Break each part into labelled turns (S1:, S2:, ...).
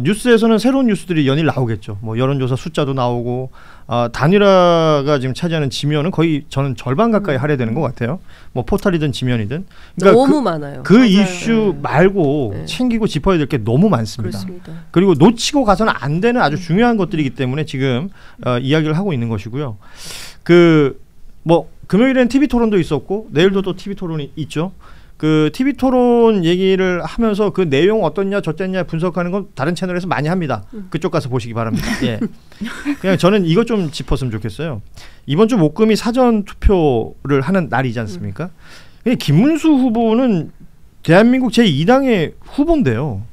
S1: 뉴스에서는 새로운 뉴스들이 연일 나오겠죠. 뭐 여론조사 숫자도 나오고 단일화가 지금 차지하는 지면은 거의 저는 절반 가까이 할애되는 것 같아요. 뭐 포털이든 지면이든. 그러니까
S2: 너무 많아요.
S1: 그 이슈 말고 챙기고 짚어야 될 게 너무 많습니다.
S2: 그렇습니다.
S1: 그리고 놓치고 가서는 안 되는 아주 중요한 것들이기 때문에 지금 이야기를 하고 있는 것이고요. 뭐 금요일엔 TV 토론도 있었고 내일도 또 TV 토론이 있죠. 그 TV 토론 얘기를 하면서 그 내용 어떻냐 저쨌냐 분석하는 건 다른 채널에서 많이 합니다. 그쪽 가서 보시기 바랍니다. 예. 그냥 저는 이것 좀 짚었으면 좋겠어요. 이번 주 목금이 사전 투표를 하는 날이지 않습니까? 김문수 후보는 대한민국 제2당의 후보인데요.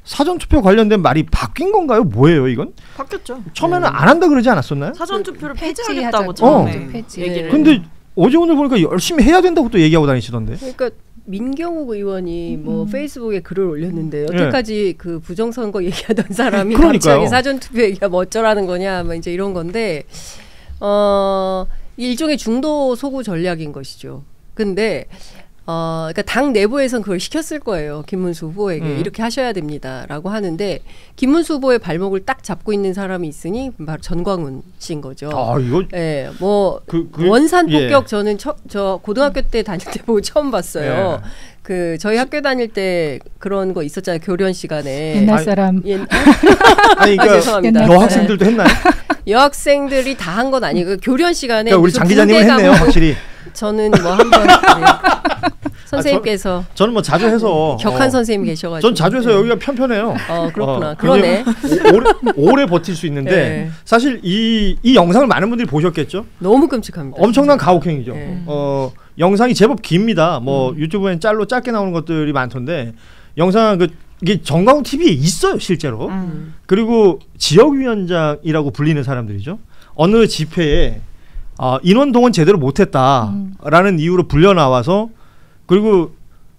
S1: 사전 투표 관련된 말이 바뀐 건가요? 뭐예요 이건?
S3: 바뀌었죠.
S1: 처음에는 안 한다 그러지 않았었나요?
S3: 사전 투표를
S2: 폐지하겠다고
S3: 처음에
S2: 얘기를.
S1: 근데 어제 오늘 보니까 열심히 해야 된다고 또 얘기하고 다니시던데.
S2: 그러니까 민경욱 의원이 뭐 페이스북에 글을 올렸는데 여태까지 그 부정선거 얘기하던 사람이 갑자기 사전투표 얘기하면 어쩌라는 거냐 뭐 이제 이런 건데 일종의 중도 소구 전략인 것이죠. 근데 그러니까 당 내부에선 그걸 시켰을 거예요. 김문수 후보에게 이렇게 하셔야 됩니다라고 하는데 김문수 후보의 발목을 딱 잡고 있는 사람이 있으니 바로 전광훈 씨인 거죠.
S1: 이거
S2: 예, 뭐 원산 폭격 저는 저 고등학교 때 다닐 때 보고 처음 봤어요. 그 저희 학교 다닐 때 그런 거 있었잖아요. 교련 시간에.
S4: 옛날 사람.
S1: 아니 그러니까 여학생들도 했나요?
S2: 여학생들이 다 한 건 아니고 교련 시간에.
S1: 그러니까 우리 장 기자님은 했네요, 확실히.
S2: 저는 뭐 한번 선생님께서
S1: 저는 뭐 자주 해서
S2: 격한 선생님 계셔가지고
S1: 전 자주 해서 여기가 편편해요.
S2: 그렇구나. 그러네.
S1: 오래 버틸 수 있는데 사실 이 영상을 많은 분들이 보셨겠죠?
S2: 너무 끔찍합니다.
S1: 엄청난 가혹행위죠. 영상이 제법 깁니다. 뭐 유튜브엔 짧게 나오는 것들이 많던데 영상 이게 정광훈 TV에 있어요 실제로. 그리고 지역위원장이라고 불리는 사람들이죠. 어느 집회에 인원 동원 제대로 못했다라는 이유로 불려 나와서 그리고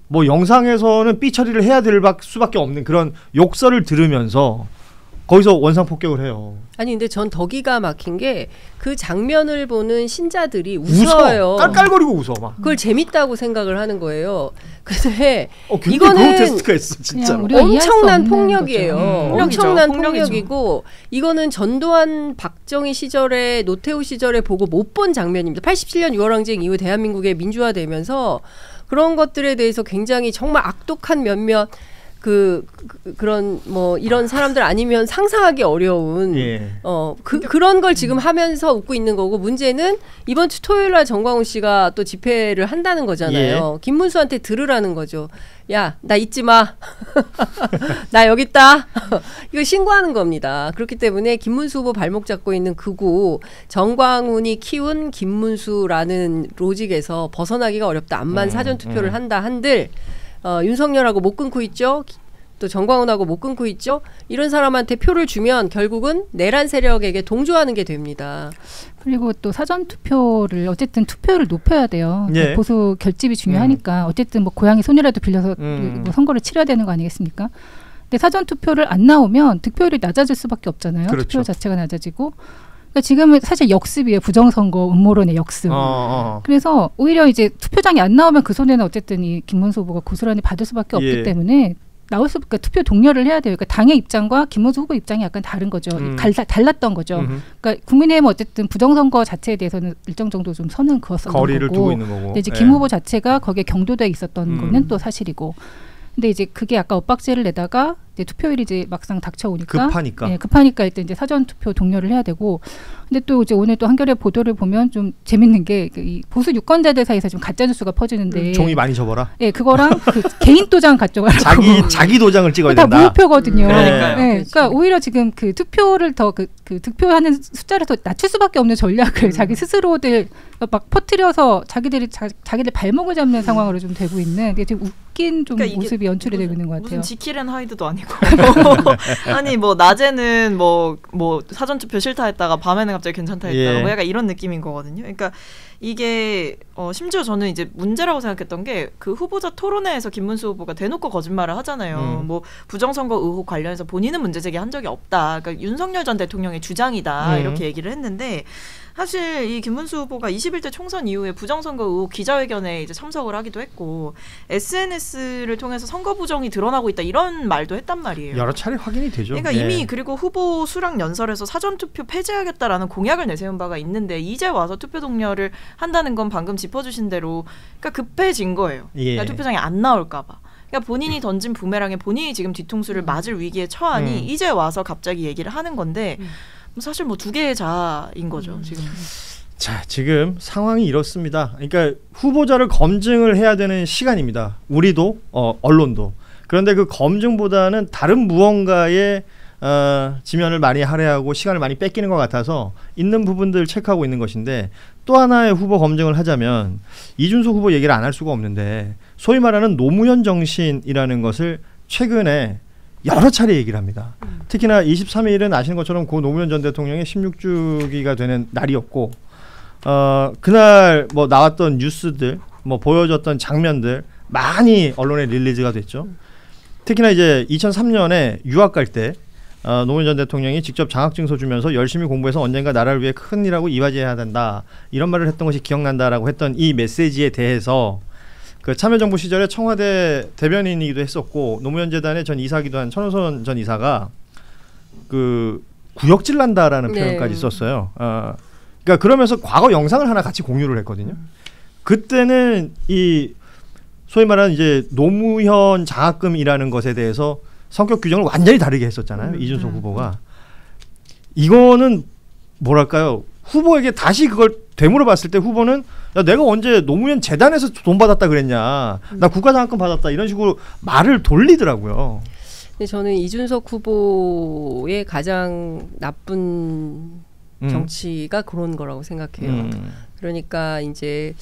S1: 뭐 영상에서는 삐 처리를 해야 될 수밖에 없는 그런 욕설을 들으면서 거기서 원상 폭격을 해요.
S2: 아니 근데 전 더 기가 막힌 게 그 장면을 보는 신자들이 웃어요.
S1: 깔깔거리고 웃어 막.
S2: 그걸 재밌다고 생각을 하는 거예요. 근데
S1: 이거는 그로테스크가 있어 진짜.
S2: 엄청난 폭력이에요. 엄청난 폭력이고 이거는 전두환 박정희 시절에 노태우 시절에 보고 못 본 장면입니다. 87년 6월 항쟁 이후 대한민국의 민주화되면서 그런 것들에 대해서 굉장히 정말 악독한 몇몇 그런 뭐 이런 사람들 아니면 상상하기 어려운 그런 걸 지금 하면서 웃고 있는 거고 문제는 이번 주 토요일 날 정광훈 씨가 또 집회를 한다는 거잖아요. 김문수한테 들으라는 거죠. 야, 나 잊지 마. 나 여기 있다. 이거 신고하는 겁니다. 그렇기 때문에 김문수 후보 발목 잡고 있는 그고 정광훈이 키운 김문수라는 로직에서 벗어나기가 어렵다. 암만 사전투표를 한다 한들 윤석열하고 못 끊고 있죠. 또 정광훈하고 못 끊고 있죠. 이런 사람한테 표를 주면 결국은 내란 세력에게 동조하는 게 됩니다.
S4: 그리고 또 사전투표를 어쨌든 투표율을 높여야 돼요. 보수 결집이 중요하니까 어쨌든 뭐 고향의 손이라도 빌려서 뭐 선거를 치러야 되는 거 아니겠습니까? 근데 사전투표를 안 나오면 득표율이 낮아질 수밖에 없잖아요. 그렇죠. 투표 자체가 낮아지고. 그러니까 지금은 사실 역습이에요. 부정선거 음모론의 역습. 그래서 오히려 이제 투표장이 안 나오면 그 손해는 어쨌든 이 김문수 후보가 고스란히 받을 수밖에 없기 때문에 나올 수 그러니까 투표 독려를 해야 돼요. 그러니까 당의 입장과 김문수 후보 입장이 약간 다른 거죠. 달랐던 거죠. 그러니까 국민의힘은 어쨌든 부정선거 자체에 대해서는 일정 정도 좀 선을 그었었던
S1: 거리를
S4: 거고.
S1: 두고 있는 거고.
S4: 근데 이제 김 후보 자체가 거기에 경도돼 있었던 거는 또 사실이고. 근데 이제 그게 약간 엇박자를 내다가 이제 투표율이 이제 막상 닥쳐오니까 급하니까 일단 이제 사전 투표 독려를 해야 되고. 근데 또 이제 오늘 또 한겨레 보도를 보면 좀 재밌는 게 이 보수 유권자들 사이에서 좀 가짜 뉴스가 퍼지는데
S1: 종이 많이 접어라.
S4: 그거랑 그 개인 도장 가져가지고
S1: 자기 도장을 찍어야
S4: 다
S1: 된다.
S4: 무효표거든요.
S3: 그러니까요.
S4: 그러니까 오히려 지금 그 투표를 더 그 득표하는 숫자를 더 낮출 수밖에 없는 전략을 자기 스스로들 막 퍼뜨려서 자기들 발목을 잡는 상황으로 좀 되고 있는 되게 웃긴 좀 그러니까 모습이 연출이 되고 있는 것 같아요.
S3: 무슨 지킬앤 하이드도 아니고 아니 뭐 낮에는 뭐 사전투표 싫다 했다가 밤에는 갑자기 괜찮다 했다가 뭐 약간 이런 느낌인 거거든요. 그러니까 이게 심지어 저는 이제 문제라고 생각했던 게 그 후보자 토론회에서 김문수 후보가 대놓고 거짓말을 하잖아요. 뭐 부정선거 의혹 관련해서 본인은 문제 제기한 적이 없다. 그러니까 윤석열 전 대통령의 주장이다. 이렇게 얘기를 했는데 사실 이 김문수 후보가 21대 총선 이후에 부정선거 의혹 기자회견에 이제 참석을 하기도 했고 SNS를 통해서 선거 부정이 드러나고 있다 이런 말도 했단 말이에요.
S1: 여러 차례 확인이 되죠.
S3: 그러니까 이미 그리고 후보 수락 연설에서 사전투표 폐지하겠다라는 공약을 내세운 바가 있는데 이제 와서 투표 독려를 한다는 건 방금 짚어주신 대로 그러니까 급해진 거예요. 그러니까 투표장에 안 나올까 봐. 그러니까 본인이 던진 부메랑에 본인이 지금 뒤통수를 맞을 위기에 처하니 이제 와서 갑자기 얘기를 하는 건데 사실 뭐 두 개의 자인 거죠 지금.
S1: 자, 지금 상황이 이렇습니다. 그러니까 후보자를 검증을 해야 되는 시간입니다. 우리도 언론도. 그런데 그 검증보다는 다른 무언가에 지면을 많이 할애하고 시간을 많이 뺏기는 것 같아서 있는 부분들 체크하고 있는 것인데 또 하나의 후보 검증을 하자면 이준석 후보 얘기를 안 할 수가 없는데 소위 말하는 노무현 정신이라는 것을 최근에 여러 차례 얘기를 합니다. 특히나 23일은 아시는 것처럼 고 노무현 전 대통령의 16주기가 되는 날이었고 그날 뭐 나왔던 뉴스들 뭐 보여줬던 장면들 많이 언론에 릴리즈가 됐죠. 특히나 이제 2003년에 유학 갈 때 노무현 전 대통령이 직접 장학증서 주면서 열심히 공부해서 언젠가 나라를 위해 큰 일하고 이바지해야 된다 이런 말을 했던 것이 기억난다라고 했던 이 메시지에 대해서 그 참여정부 시절에 청와대 대변인이기도 했었고 노무현 재단의 전 이사기도 한 천호선 전 이사가 그 구역질 난다라는 표현까지 썼어요. 그러니까 그러면서 과거 영상을 하나 같이 공유를 했거든요. 그때는 이 소위 말하는 이제 노무현 장학금이라는 것에 대해서 성격 규정을 완전히 다르게 했었잖아요. 이준석 후보가. 이거는 뭐랄까요? 후보에게 다시 그걸 되물어봤을 때 후보는 야, 내가 언제 노무현 재단에서 돈 받았다 그랬냐. 나 국가장학금 받았다. 이런 식으로 말을 돌리더라고요.
S2: 근데 저는 이준석 후보의 가장 나쁜 정치가 그런 거라고 생각해요. 그러니까 이제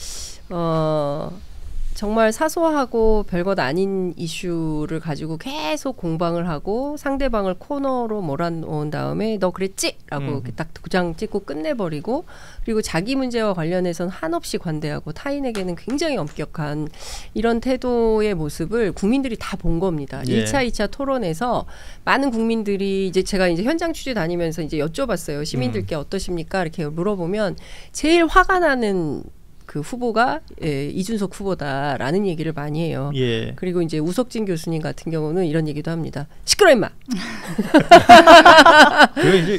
S2: 정말 사소하고 별것 아닌 이슈를 가지고 계속 공방을 하고 상대방을 코너로 몰아놓은 다음에 너 그랬지? 라고 이렇게 딱 도장 찍고 끝내버리고 그리고 자기 문제와 관련해서는 한없이 관대하고 타인에게는 굉장히 엄격한 이런 태도의 모습을 국민들이 다 본 겁니다. 1차, 2차 토론에서 많은 국민들이 이제 제가 이제 현장 취재 다니면서 이제 여쭤봤어요. 시민들께 어떠십니까? 이렇게 물어보면 제일 화가 나는 그 후보가 이준석 후보다라는 얘기를 많이 해요. 그리고 이제 우석진 교수님 같은 경우는 이런 얘기도 합니다. 시끄러 임마.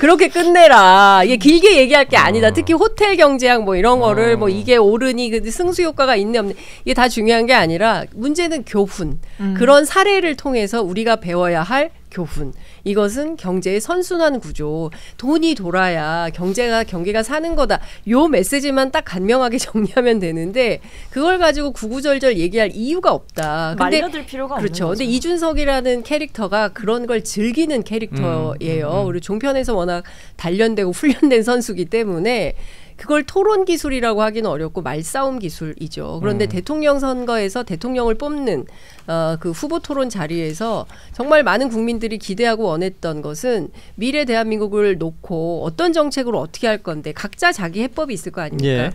S2: 그렇게 끝내라. 이게 길게 얘기할 게 아니다. 특히 호텔 경제학 뭐 이런 거를 뭐 이게 옳으니 그 승수 효과가 있네 없네 이게 다 중요한 게 아니라 문제는 교훈. 그런 사례를 통해서 우리가 배워야 할 교훈. 이것은 경제의 선순환 구조. 돈이 돌아야 경제가 사는 거다. 요 메시지만 딱 간명하게 정리하면 되는데 그걸 가지고 구구절절 얘기할 이유가 없다. 근데
S3: 말려들 필요가
S2: 그렇죠.
S3: 없는 거죠.
S2: 근데 이준석이라는 캐릭터가 그런 걸 즐기는 캐릭터예요. 우리 종편에서 워낙 단련되고 훈련된 선수기 때문에 그걸 토론 기술이라고 하기는 어렵고 말싸움 기술이죠. 그런데 대통령 선거에서 대통령을 뽑는 그 후보 토론 자리에서 정말 많은 국민들이 기대하고 원했던 것은 미래 대한민국을 놓고 어떤 정책으로 어떻게 할 건데 각자 자기 해법이 있을 거 아닙니까?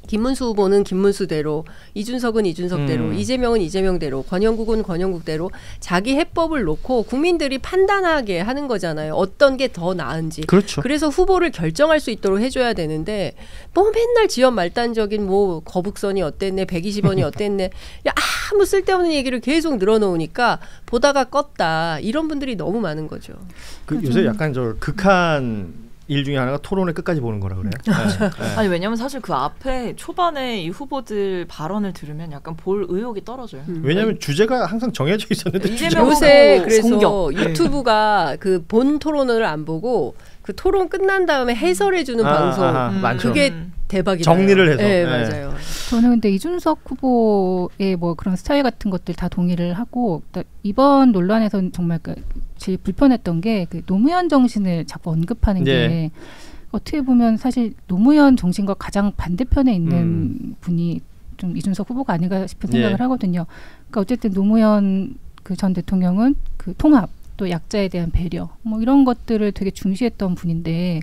S2: 김문수 후보는 김문수대로, 이준석은 이준석대로, 이재명은 이재명대로, 권영국은 권영국대로 자기 해법을 놓고 국민들이 판단하게 하는 거잖아요. 어떤 게 더 나은지.
S1: 그렇죠.
S2: 그래서 후보를 결정할 수 있도록 해줘야 되는데 뭐 맨날 지연 말단적인 뭐 거북선이 어땠네, 120원이 어땠네, 야, 아무 쓸데없는 얘기를 계속 늘어놓으니까 보다가 껐다. 이런 분들이 너무 많은 거죠.
S1: 요새 약간 저 극한 일 중에 하나가 토론을 끝까지 보는 거라 그래요.
S3: 아니 왜냐면 사실 그 앞에 초반에 이 후보들 발언을 들으면 약간 볼 의욕이 떨어져요.
S1: 왜냐하면 주제가 항상 정해져 있었는데
S2: 요새 그래서 공격. 유튜브가 그 본 토론을 안 보고 그 토론 끝난 다음에 해설해주는 방송 그게 대박이다.
S1: 정리를 해서.
S2: 네, 맞아요.
S4: 저는 근데 이준석 후보의 뭐 그런 스타일 같은 것들 다 동의를 하고 이번 논란에서는 정말 제일 불편했던 게 그 노무현 정신을 자꾸 언급하는 게 어떻게 보면 사실 노무현 정신과 가장 반대편에 있는 분이 좀 이준석 후보가 아닌가 싶은 생각을 하거든요. 그러니까 어쨌든 노무현 그 전 대통령은 그 통합 또 약자에 대한 배려 뭐 이런 것들을 되게 중시했던 분인데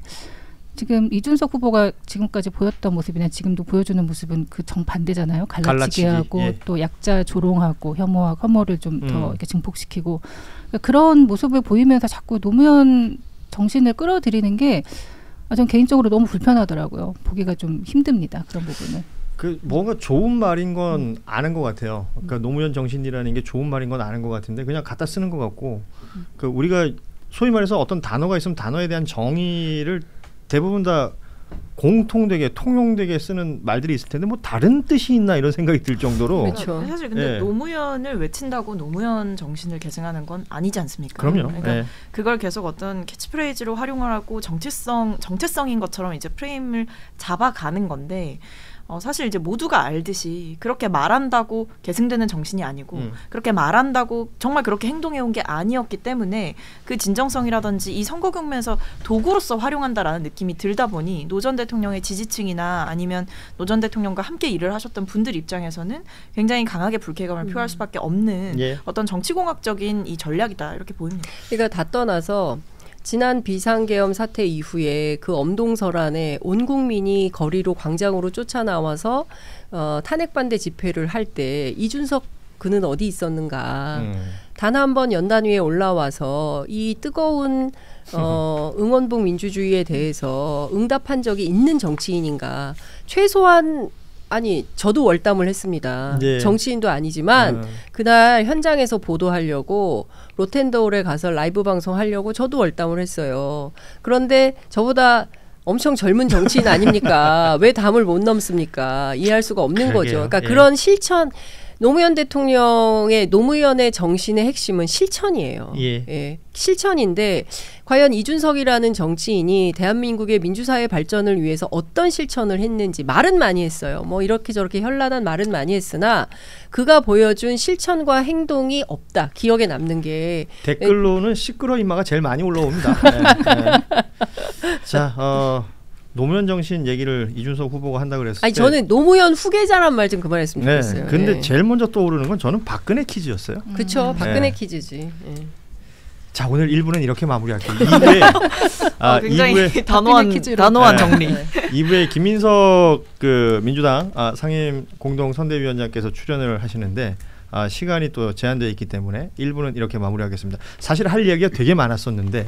S4: 지금 이준석 후보가 지금까지 보였던 모습이나 지금도 보여주는 모습은 그 정반대잖아요. 갈라치기 하고 예. 또 약자 조롱하고 혐오를 좀 더 이렇게 증폭시키고 그러니까 그런 모습을 보이면서 자꾸 노무현 정신을 끌어들이는 게 전 개인적으로 너무 불편하더라고요. 보기가 좀 힘듭니다. 그런 부분은.
S1: 그 뭔가 좋은 말인 건 아는 것 같아요. 그러니까 노무현 정신이라는 게 좋은 말인 건 아는 것 같은데 그냥 갖다 쓰는 것 같고 그 우리가 소위 말해서 어떤 단어가 있으면 단어에 대한 정의를 대부분 다 공통되게 통용되게 쓰는 말들이 있을 텐데 뭐 다른 뜻이 있나 이런 생각이 들 정도로
S3: 그렇죠. 사실 근데 노무현을 외친다고 노무현 정신을 계승하는 건 아니지 않습니까?
S1: 그럼요.
S3: 그러니까 그걸 계속 어떤 캐치프레이즈로 활용을 하고 정체성인 것처럼 이제 프레임을 잡아가는 건데 사실 이제 모두가 알듯이 그렇게 말한다고 계승되는 정신이 아니고 그렇게 말한다고 정말 그렇게 행동해온 게 아니었기 때문에 그 진정성이라든지 이 선거 국면에서 도구로서 활용한다라는 느낌이 들다 보니 노 전 대통령의 지지층이나 아니면 노 전 대통령과 함께 일을 하셨던 분들 입장에서는 굉장히 강하게 불쾌감을 표할 수밖에 없는 어떤 정치공학적인 이 전략이다 이렇게 보입니다.
S2: 그러니까 다 떠나서 지난 비상계엄 사태 이후에 그 엄동설안에 온 국민이 거리로 광장으로 쫓아나와서 탄핵 반대 집회를 할 때 이준석 그는 어디 있었는가. 단 한 번 연단위에 올라와서 이 뜨거운 응원봉 민주주의에 대해서 응답한 적이 있는 정치인인가. 최소한 아니 저도 월담을 했습니다. 네. 정치인도 아니지만 그날 현장에서 보도하려고 로텐더홀에 가서 라이브 방송하려고 저도 월담을 했어요. 그런데 저보다 엄청 젊은 정치인 아닙니까? 왜 담을 못 넘습니까? 이해할 수가 없는 거죠. 그러니까 그런 실천 노무현 노무현의 정신의 핵심은 실천이에요. 실천인데 과연 이준석이라는 정치인이 대한민국의 민주사회 발전을 위해서 어떤 실천을 했는지 말은 많이 했어요. 뭐 이렇게 저렇게 현란한 말은 많이 했으나 그가 보여준 실천과 행동이 없다. 기억에 남는 게
S1: 댓글로는 시끄러 임마가 제일 많이 올라옵니다. 자, 노무현 정신 얘기를 이준석 후보가 한다 그랬을 때
S2: 저는 노무현 후계자란 말 좀 그만했으면 좋겠어요.
S1: 근데 제일 먼저 떠오르는 건 저는 박근혜 퀴즈였어요.
S2: 그렇죠. 박근혜 퀴즈지.
S1: 자, 오늘 1부는 이렇게 마무리할게요. 2부에
S3: 굉장히 단호한 정리.
S1: 2부에 김민석 그 민주당 상임 공동 선대위원장께서 출연을 하시는데 시간이 또 제한되어 있기 때문에 1부는 이렇게 마무리하겠습니다. 사실 할 이야기가 되게 많았었는데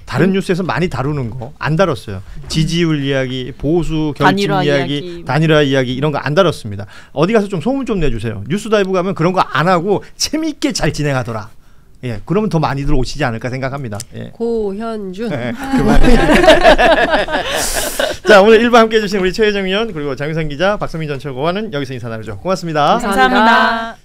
S1: 다른 뉴스에서 많이 다루는 거 안 다뤘어요. 지지율 이야기, 보수 결집 이야기, 단일화 이야기 이런 거 안 다뤘습니다. 어디 가서 좀 소문 좀 내주세요. 뉴스다이브 가면 그런 거 안 하고 재미있게 잘 진행하더라. 그러면 더 많이들 오시지 않을까 생각합니다.
S2: 고현준.
S1: 자, 오늘 1부 함께해 주신 우리 최혜정 의원 그리고 장윤선 기자, 박선민 전 최고와는 여기서 인사 나누죠. 고맙습니다.
S3: 감사합니다.